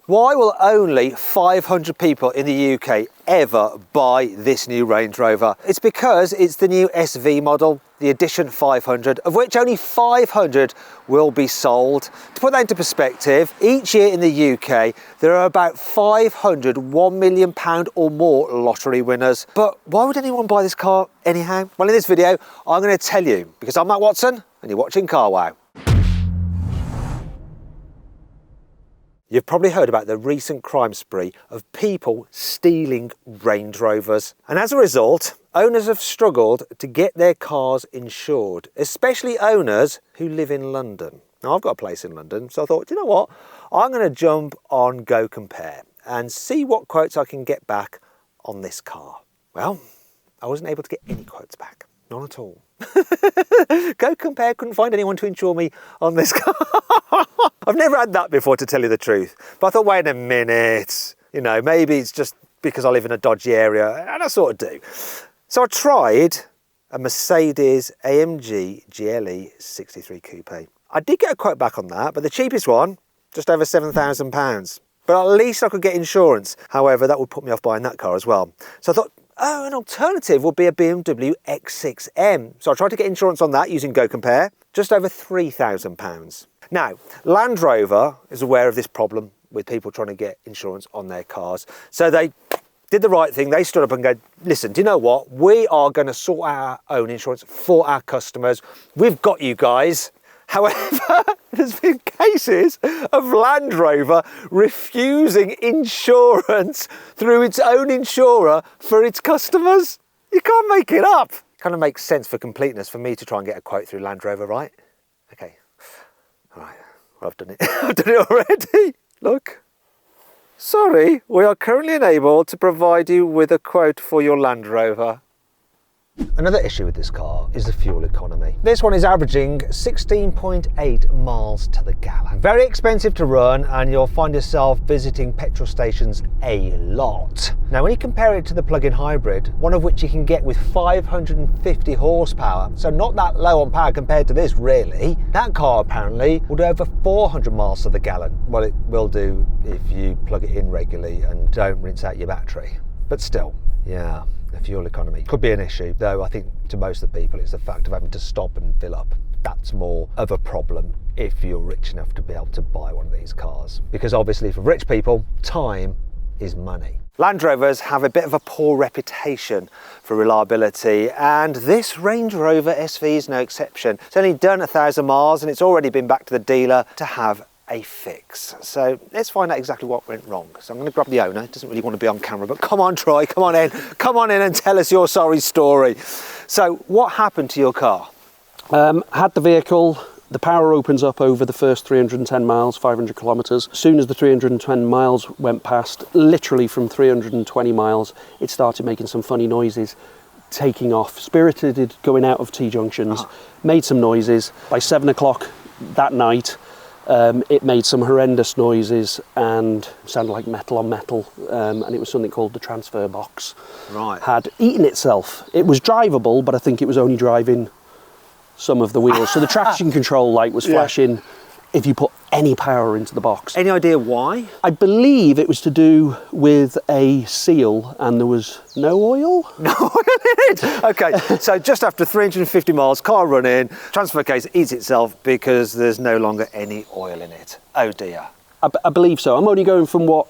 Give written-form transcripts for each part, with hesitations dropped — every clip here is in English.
Why will only 500 people in the UK ever buy this new Range Rover? It's because it's the new SV model, the Edition 500, of which only 500 will be sold. To put that into perspective, each year in the UK, there are about 500 £1 million or more lottery winners. But why would anyone buy this car anyhow? Well, in this video, I'm going to tell you, because I'm Matt Watson and you're watching CarWow. You've probably heard about the recent crime spree of people stealing Range Rovers. And as a result, owners have struggled to get their cars insured, especially owners who live in London. Now, I've got a place in London, so I thought, you know what? I'm going to jump on Go Compare and see what quotes I can get back on this car. Well, I wasn't able to get any quotes back. None at all. Go Compare couldn't find anyone to insure me on this car. I've never had that before, to tell you the truth. But I thought, wait a minute, you know, maybe it's just because I live in a dodgy area, and I sort of do. So I tried a Mercedes AMG GLE 63 Coupe. I did get a quote back on that, but the cheapest one, just over £7,000. But at least I could get insurance. However, that would put me off buying that car as well. So I thought, oh, an alternative would be a BMW X6M. So I tried to get insurance on that using Go Compare, just over £3,000. Now, Land Rover is aware of this problem with people trying to get insurance on their cars. So they did the right thing. They stood up and go, listen, do you know what? We are going to sort out our own insurance for our customers. We've got you guys. However, there's been cases of Land Rover refusing insurance through its own insurer for its customers. You can't make it up. Kind of makes sense for completeness for me to try and get a quote through Land Rover, right? Okay. All right. Well, I've done it. I've done it already. Look. Sorry, we are currently unable to provide you with a quote for your Land Rover. Another issue with this car is the fuel economy. This one is averaging 16.8 miles to the gallon. Very expensive to run, and you'll find yourself visiting petrol stations a lot. Now, when you compare it to the plug-in hybrid, one of which you can get with 550 horsepower, so not that low on power compared to this really, that car apparently will do over 400 miles to the gallon. Well, it will do if you plug it in regularly and don't rinse out your battery. But still, yeah. The fuel economy could be an issue, though I think to most of the people it's the fact of having to stop and fill up. That's more of a problem if you're rich enough to be able to buy one of these cars. Because obviously for rich people, time is money. Land Rovers have a bit of a poor reputation for reliability, and this Range Rover SV is no exception. It's only done 1,000 miles and it's already been back to the dealer to have a fix. So let's find out exactly what went wrong. So I'm going to grab the owner. Doesn't really want to be on camera, but come on, Troy, come on in and tell us your sorry story. So what happened to your car? Had the vehicle, the power opens up over the first 310 miles, 500 kilometers. As soon as the 310 miles went past, literally from 320 miles, it started making some funny noises, taking off, spirited, going out of T-junctions, made some noises. By 7 o'clock that night, it made some horrendous noises and sounded like metal on metal, and it was something called the transfer box. Right. Had eaten itself. It was drivable, but I think it was only driving some of the wheels. So the traction control light was flashing if you put any power into the box. Any idea why? I believe it was to do with a seal and there was no oil. No oil in it? Okay, so just after 350 miles, car running, transfer case eats itself because there's no longer any oil in it. Oh dear. I believe so. I'm only going from what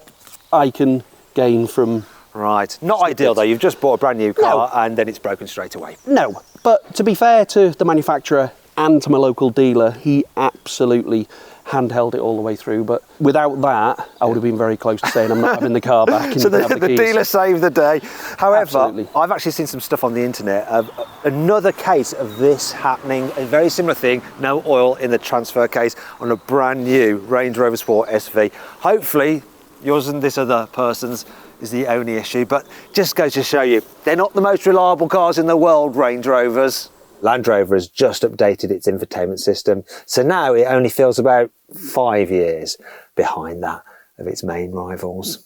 I can gain from... Right, not ideal though. You've just bought a brand new car and then it's broken straight away. No, but to be fair to the manufacturer and to my local dealer, he absolutely handheld it all the way through. But without that, I would have been very close to saying I'm not having the car back. And so the dealer saved the day. However, absolutely. I've actually seen some stuff on the internet of another case of this happening, a very similar thing, no oil in the transfer case on a brand new Range Rover Sport SV. Hopefully, yours and this other person's is the only issue, but just goes to show you, they're not the most reliable cars in the world, Range Rovers. Land Rover has just updated its infotainment system, so now it only feels about 5 years behind that of its main rivals.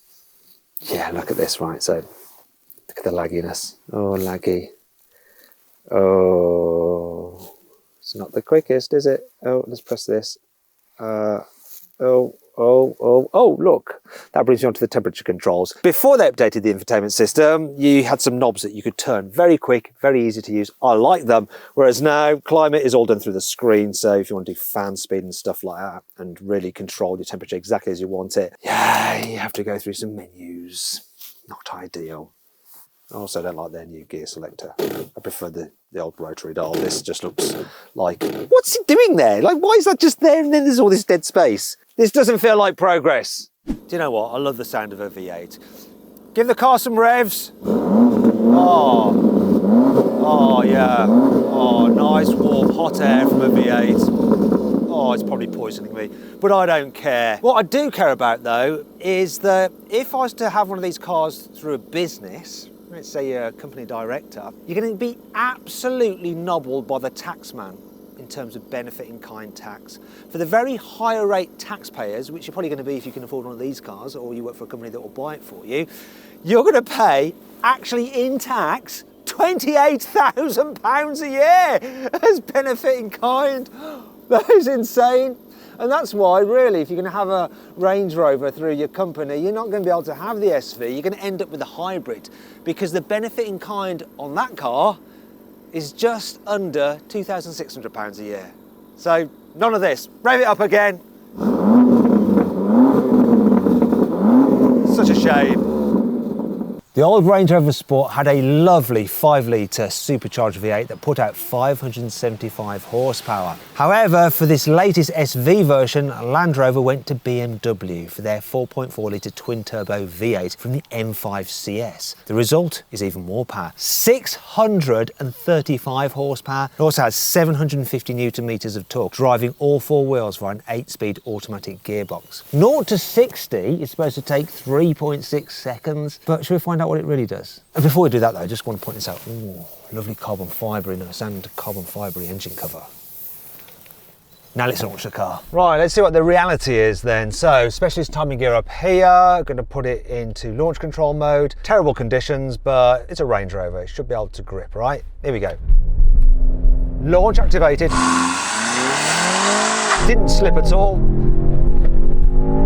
Yeah, look at this, right, so look at the lagginess. Oh, laggy. Oh, it's not the quickest, is it? Oh, let's press this. Oh, look, that brings you on to the temperature controls. Before they updated the infotainment system, you had some knobs that you could turn. Very quick, very easy to use. I like them. Whereas now, climate is all done through the screen. So if you want to do fan speed and stuff like that and really control your temperature exactly as you want it, yeah, you have to go through some menus. Not ideal. I also don't like their new gear selector. I prefer the old rotary dial. This just looks like, what's it doing there? Like, why is that just there and then there's all this dead space? This doesn't feel like progress. Do you know what? I love the sound of a V8. Give the car some revs. Oh yeah. Oh, nice warm hot air from a V8. Oh, it's probably poisoning me, but I don't care. What I do care about though is that if I was to have one of these cars through a business, let's say you're a company director, you're going to be absolutely nobbled by the taxman in terms of benefit in kind tax. For the very higher rate taxpayers, which you're probably going to be if you can afford one of these cars or you work for a company that will buy it for you, you're going to pay, actually in tax, £28,000 a year as benefit in kind. That is insane. And that's why, really, if you're going to have a Range Rover through your company, you're not going to be able to have the SV. You're going to end up with a hybrid because the benefit in kind on that car is just under £2,600 a year. So none of this. Rev it up again. Such a shame. The old Range Rover Sport had a lovely 5-litre supercharged V8 that put out 575 horsepower. However, for this latest SV version, Land Rover went to BMW for their 4.4-litre twin-turbo V8 from the M5 CS. The result is even more power, 635 horsepower. It also has 750 newton-meters of torque, driving all four wheels via an 8-speed automatic gearbox. 0 to 60 is supposed to take 3.6 seconds, but should we find out what it really does? And before we do that though, I just want to point this out. Ooh, lovely carbon fibre in us and carbon fibre engine cover. Now let's launch the car. Right, let's see what the reality is then. So, specialist timing gear up here, going to put it into launch control mode. Terrible conditions, but it's a Range Rover. It should be able to grip, right? Here we go. Launch activated. Didn't slip at all.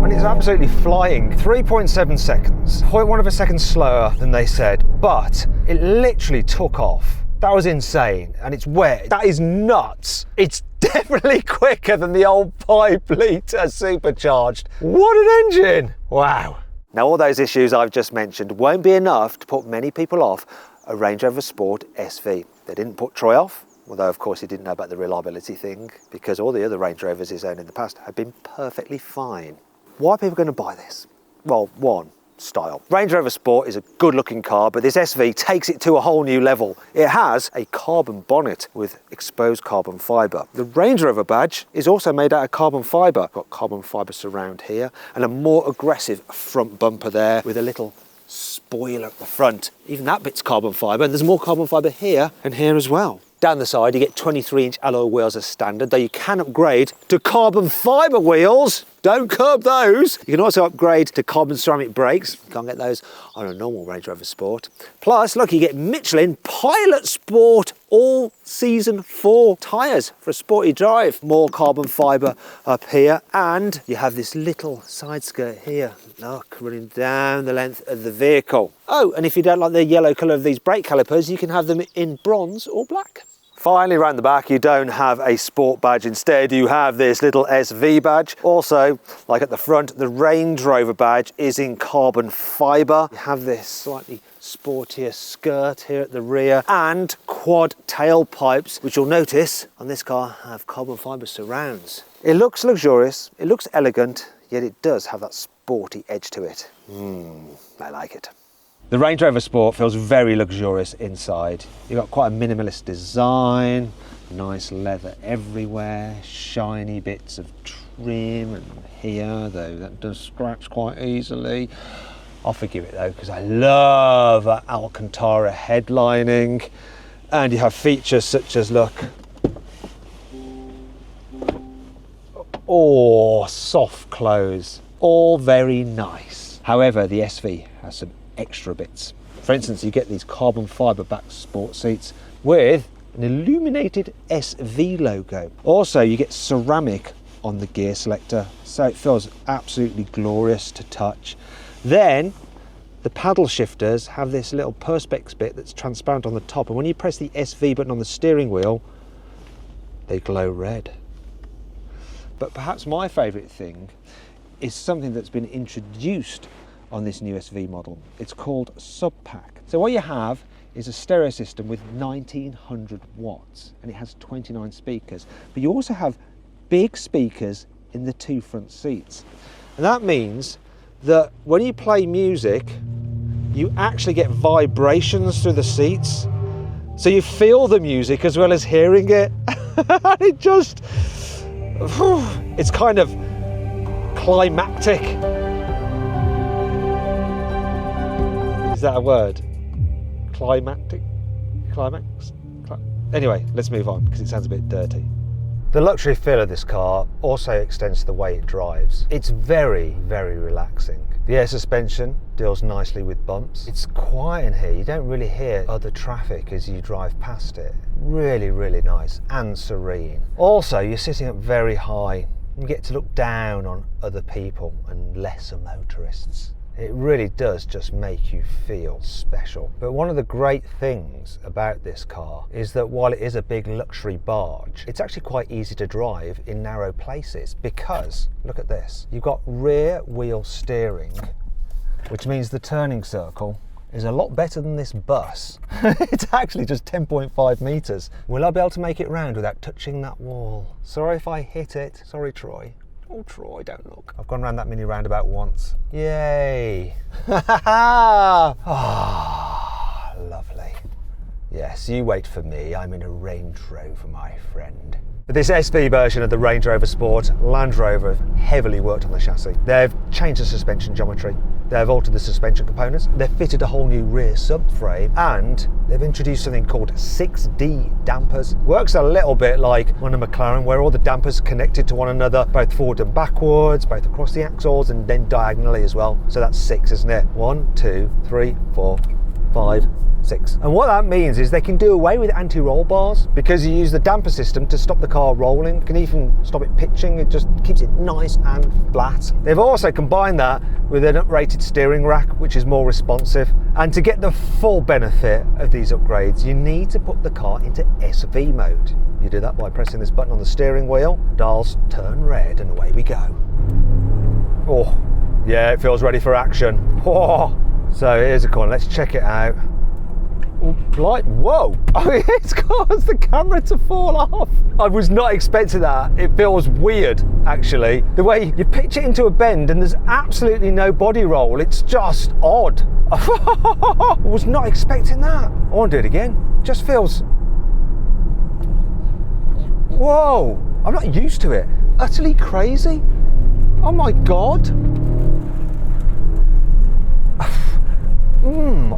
And it's absolutely flying. 3.7 seconds, 0.1 of a second slower than they said, but it literally took off. That was insane, and it's wet. That is nuts. It's definitely quicker than the old 5-litre supercharged. What an engine! Wow. Now all those issues I've just mentioned won't be enough to put many people off a Range Rover Sport SV. They didn't put Troy off, although of course he didn't know about the reliability thing, because all the other Range Rovers he's owned in the past have been perfectly fine. Why are people going to buy this? Well, one, style. Range Rover Sport is a good looking car, but this SV takes it to a whole new level. It has a carbon bonnet with exposed carbon fibre. The Range Rover badge is also made out of carbon fibre. Got carbon fibre surround here and a more aggressive front bumper there with a little spoiler at the front. Even that bit's carbon fibre, and there's more carbon fibre here and here as well. Down the side, you get 23-inch alloy wheels as standard, though you can upgrade to carbon fibre wheels. Don't curb those. You can also upgrade to carbon ceramic brakes. You can't get those on a normal Range Rover Sport. Plus, look, you get Michelin Pilot Sport all-season 4 tyres for a sporty drive. More carbon fibre up here, and you have this little side skirt here. Look, running down the length of the vehicle. Oh, and if you don't like the yellow colour of these brake calipers, you can have them in bronze or black. Finally, around the back, you don't have a Sport badge. Instead, you have this little SV badge. Also, like at the front, the Range Rover badge is in carbon fibre. You have this slightly sportier skirt here at the rear and quad tailpipes, which you'll notice on this car have carbon fibre surrounds. It looks luxurious, it looks elegant, yet it does have that sporty edge to it. I like it. The Range Rover Sport feels very luxurious inside. You've got quite a minimalist design, nice leather everywhere, shiny bits of trim and here, though that does scratch quite easily. I'll forgive it though, because I love that Alcantara headlining. And you have features such as, look, oh, soft close, all very nice. However, the SV has some extra bits. For instance, you get these carbon fibre back sport seats with an illuminated SV logo. Also, you get ceramic on the gear selector, so it feels absolutely glorious to touch. Then the paddle shifters have this little perspex bit that's transparent on the top, and when you press the SV button on the steering wheel, they glow red. But perhaps my favourite thing is something that's been introduced on this new SV model. It's called Subpack. So what you have is a stereo system with 1900 watts, and it has 29 speakers, but you also have big speakers in the two front seats, and that means that when you play music you actually get vibrations through the seats, so you feel the music as well as hearing it. It just, it's kind of climactic. Is that a word? Climactic? Climax? Anyway, let's move on because it sounds a bit dirty. The luxury feel of this car also extends to the way it drives. It's very, very relaxing. The air suspension deals nicely with bumps. It's quiet in here. You don't really hear other traffic as you drive past it. Really, really nice and serene. Also, you're sitting up very high. You get to look down on other people and lesser motorists. It really does just make you feel special. But one of the great things about this car is that while it is a big luxury barge, it's actually quite easy to drive in narrow places because, look at this, you've got rear wheel steering, which means the turning circle is a lot better than this bus. It's actually just 10.5 metres. Will I be able to make it round without touching that wall? Sorry if I hit it. Sorry, Troy. Oh, Troy, don't look. I've gone around that mini roundabout once. Yay! Ah, lovely. Yes, you wait for me. I'm in a Range Rover, my friend. But this SV version of the Range Rover Sport, Land Rover have heavily worked on the chassis. They've changed the suspension geometry, they've altered the suspension components, they've fitted a whole new rear subframe, and they've introduced something called 6D dampers. Works a little bit like one of McLaren, where all the dampers are connected to one another, both forward and backwards, both across the axles and then diagonally as well. So that's 6, isn't it? 1, 2, 3, 4, 5, 6. And what that means is they can do away with anti-roll bars because you use the damper system to stop the car rolling. You can even stop it pitching. It just keeps it nice and flat. They've also combined that with an uprated steering rack, which is more responsive. And to get the full benefit of these upgrades, you need to put the car into SV mode. You do that by pressing this button on the steering wheel. Dials turn red and away we go. Oh, yeah, it feels ready for action. Oh. So here's a corner, let's check it out. Like, whoa, it's caused the camera to fall off. I was not expecting that. It feels weird, actually. The way you pitch it into a bend and there's absolutely no body roll. It's just odd. I was not expecting that. I want to do it again. Just feels, whoa, I'm not used to it. Utterly crazy. Oh my God.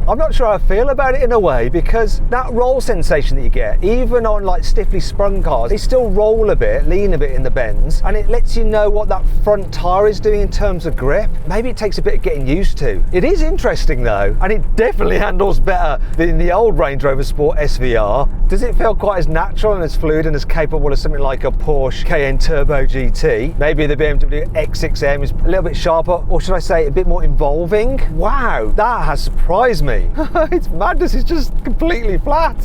I'm not sure how I feel about it in a way, because that roll sensation that you get, even on like stiffly sprung cars, they still roll a bit, lean a bit in the bends, and it lets you know what that front tyre is doing in terms of grip. Maybe it takes a bit of getting used to. It is interesting though, and it definitely handles better than the old Range Rover Sport SVR. Does it feel quite as natural and as fluid and as capable as something like a Porsche Cayenne Turbo GT? Maybe the BMW X6M is a little bit sharper, or should I say a bit more involving? Wow, that has surprised me. It's madness, it's just completely flat.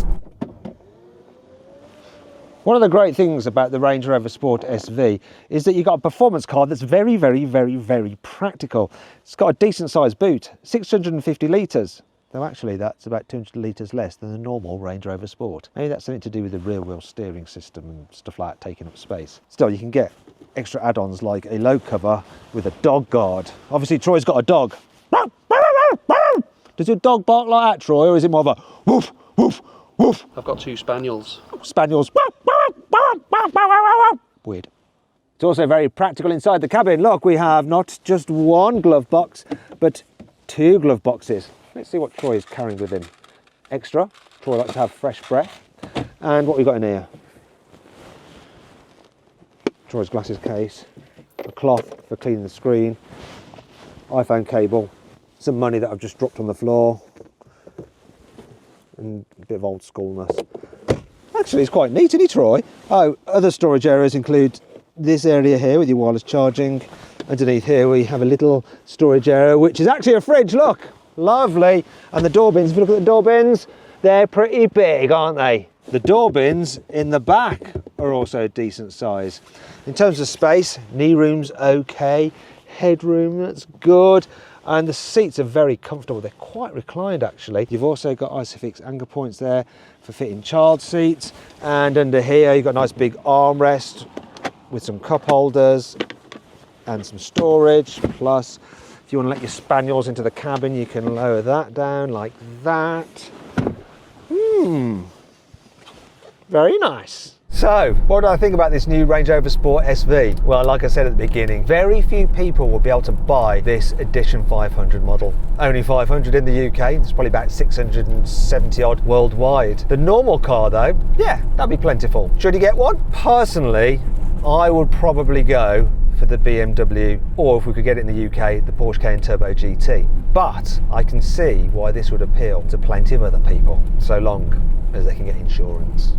One of the great things about the Range Rover Sport SV is that you've got a performance car that's very, very, very, very practical. It's got a decent sized boot, 650 litres. Though actually that's about 200 litres less than the normal Range Rover Sport. Maybe that's something to do with the rear wheel steering system and stuff like that taking up space. Still, you can get extra add-ons like a load cover with a dog guard. Obviously Troy's got a dog. Does your dog bark like that, Troy, or is it more of a woof, woof, woof? I've got 2 spaniels. Spaniels. Weird. It's also very practical inside the cabin. Look, we have not just one glove box, but 2 glove boxes. Let's see what Troy is carrying with him. Extra. Troy likes to have fresh breath. And what we got in here? Troy's glasses case, a cloth for cleaning the screen, iPhone cable, some money that I've just dropped on the floor, and a bit of old schoolness. Actually, it's quite neat, isn't it, Troy? Oh, other storage areas include this area here with your wireless charging. Underneath here we have a little storage area, which is actually a fridge, look, lovely. And the door bins, if you look at the door bins, they're pretty big, aren't they? The door bins in the back are also a decent size. In terms of space, knee room's okay, headroom, that's good. And the seats are very comfortable. They're quite reclined actually. You've also got Isofix anchor points there for fitting child seats. And under here, you've got a nice big armrest with some cup holders and some storage. Plus, if you want to let your spaniels into the cabin, you can lower that down like that. Very nice. So, what do I think about this new Range Rover Sport SV? Well, like I said at the beginning, very few people will be able to buy this Edition 500 model. Only 500 in the UK, there's probably about 670 odd worldwide. The normal car though, yeah, that'd be plentiful. Should you get one? Personally, I would probably go for the BMW, or if we could get it in the UK, the Porsche Cayenne Turbo GT. But I can see why this would appeal to plenty of other people, so long as they can get insurance.